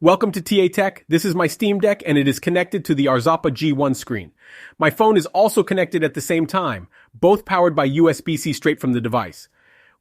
Welcome to TA Tech. This is my Steam Deck and it is connected to the Arzopa G1 screen. My phone is also connected at the same time, both powered by USB-C straight from the device.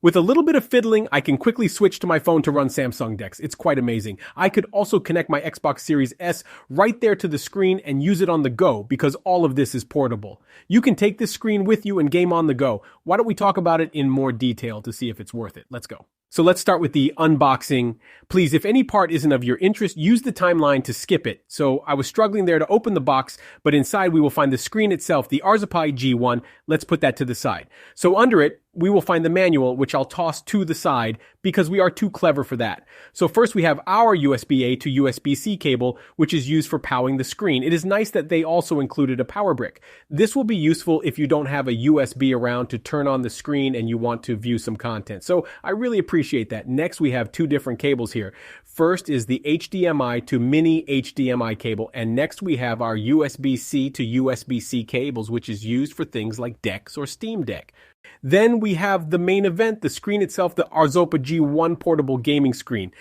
With a little bit of fiddling, I can quickly switch to my phone to run Samsung Dex. It's quite amazing. I could also connect my Xbox Series S right there to the screen and use it on the go because all of this is portable. You can take this screen with you and game on the go. Why don't we talk about it in more detail to see if it's worth it? Let's go. So let's start with the unboxing. Please, if any part isn't of your interest, use the timeline to skip it. So I was struggling there to open the box, but inside we will find the screen itself, the Arzopa G1. Let's put that to the side. So under it, we will find the manual, which I'll toss to the side because we are too clever for that. So first we have our USB-A to USB-C cable, which is used for powering the screen. It is nice that they also included a power brick. This will be useful if you don't have a USB around to turn on the screen and you want to view some content. So I really appreciate that. Next, we have two different cables here. First is the HDMI to mini HDMI cable, and next we have our USB-C to USB-C cables, which is used for things like Dex or Steam Deck. Then we have the main event, the screen itself, the Arzopa G1 portable gaming screen.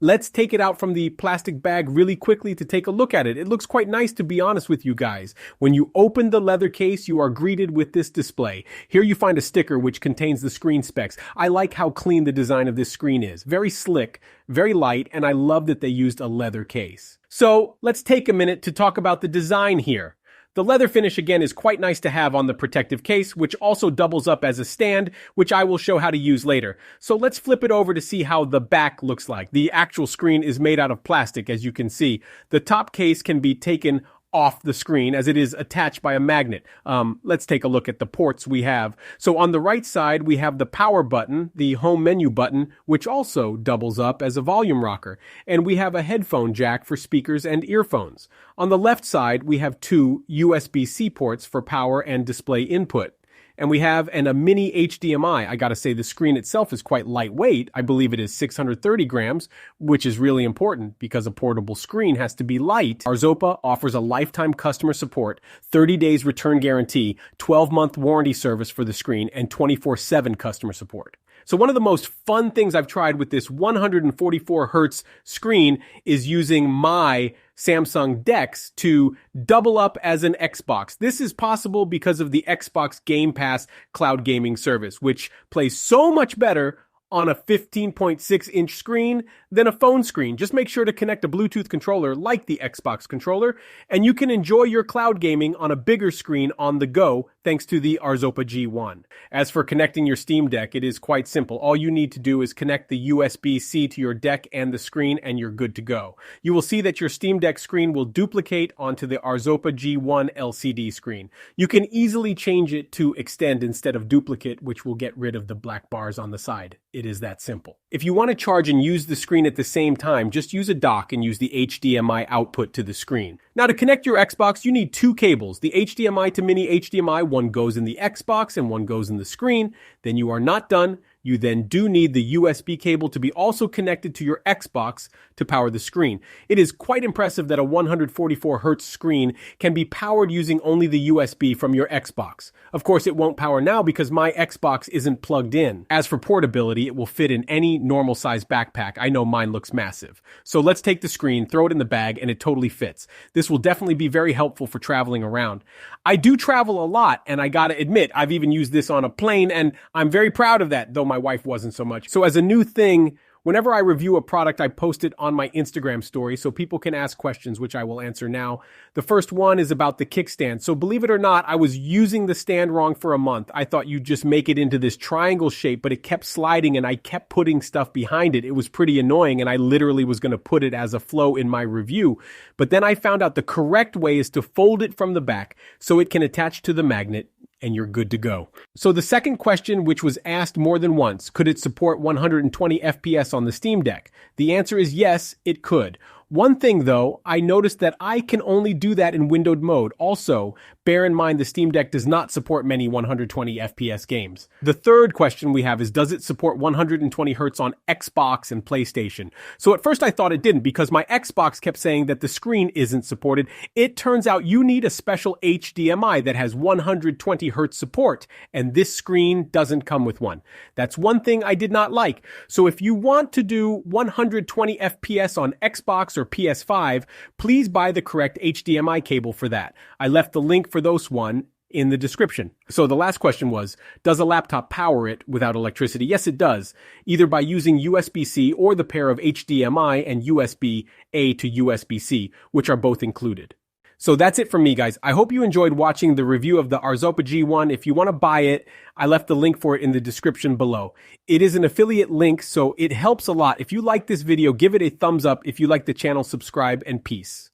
Let's take it out from the plastic bag really quickly to take a look at it. It looks quite nice, to be honest with you guys. When you open the leather case, you are greeted with this display. Here you find a sticker which contains the screen specs. I like how clean the design of this screen is. Very slick, very light, and I love that they used a leather case. So let's take a minute to talk about the design here. The leather finish again is quite nice to have on the protective case, which also doubles up as a stand, which I will show how to use later. So let's flip it over to see how the back looks like. The actual screen is made out of plastic, as you can see. The top case can be taken off the screen as it is attached by a magnet. Let's take a look at the ports we have. So on the right side, we have the power button, the home menu button, which also doubles up as a volume rocker. And we have a headphone jack for speakers and earphones. On the left side, we have two USB-C ports for power and display input. And we have a mini HDMI. I gotta say the screen itself is quite lightweight. I believe it is 630 grams, which is really important because a portable screen has to be light. Arzopa offers a lifetime customer support, 30 days return guarantee, 12-month warranty service for the screen, and 24/7 customer support. So one of the most fun things I've tried with this 144 hertz screen is using my Samsung Dex to double up as an Xbox. This is possible because of the Xbox Game Pass cloud gaming service, which plays so much better on a 15.6-inch screen than a phone screen. Just make sure to connect a Bluetooth controller like the Xbox controller, and you can enjoy your cloud gaming on a bigger screen on the go thanks to the Arzopa G1. As for connecting your Steam Deck, it is quite simple. All you need to do is connect the USB-C to your deck and the screen, and you're good to go. You will see that your Steam Deck screen will duplicate onto the Arzopa G1 LCD screen. You can easily change it to extend instead of duplicate, which will get rid of the black bars on the side. It is that simple. If you want to charge and use the screen at the same time, just use a dock and use the HDMI output to the screen. Now to connect your Xbox, you need two cables. The HDMI to mini HDMI, one goes in the Xbox and one goes in the screen. Then you are not done. You then do need the USB cable to be also connected to your Xbox to power the screen. It is quite impressive that a 144 hertz screen can be powered using only the USB from your Xbox. Of course, it won't power now because my Xbox isn't plugged in. As for portability, it will fit in any normal size backpack. I know mine looks massive. So let's take the screen, throw it in the bag, and it totally fits. This will definitely be very helpful for traveling around. I do travel a lot, and I gotta admit, I've even used this on a plane, and I'm very proud of that, though my wife wasn't so much. So as a new thing, whenever I review a product, I post it on my Instagram story so people can ask questions, which I will answer now. The first one is about the kickstand. So believe it or not, I was using the stand wrong for a month. I thought you'd just make it into this triangle shape, but it kept sliding and I kept putting stuff behind it. It was pretty annoying and I literally was going to put it as a flow in my review. But then I found out the correct way is to fold it from the back so it can attach to the magnet, and you're good to go. So the second question, which was asked more than once, could it support 120 FPS on the Steam Deck? The answer is yes, it could. One thing though, I noticed that I can only do that in windowed mode. Also, bear in mind the Steam Deck does not support many 120 FPS games. The third question we have is, does it support 120 Hz on Xbox and PlayStation? So at first I thought it didn't because my Xbox kept saying that the screen isn't supported. It turns out you need a special HDMI that has 120 Hz support, and this screen doesn't come with one. That's one thing I did not like. So if you want to do 120 FPS on Xbox or PS5, please buy the correct HDMI cable for that. I left the link for those one in the description. So the last question was, does a laptop power it without electricity? Yes, it does, either by using USB-C or the pair of HDMI and USB-A to USB-C, which are both included. So that's it from me, guys. I hope you enjoyed watching the review of the Arzopa G1. If you want to buy it, I left the link for it in the description below. It is an affiliate link, so it helps a lot. If you like this video, give it a thumbs up. If you like the channel, subscribe, and peace.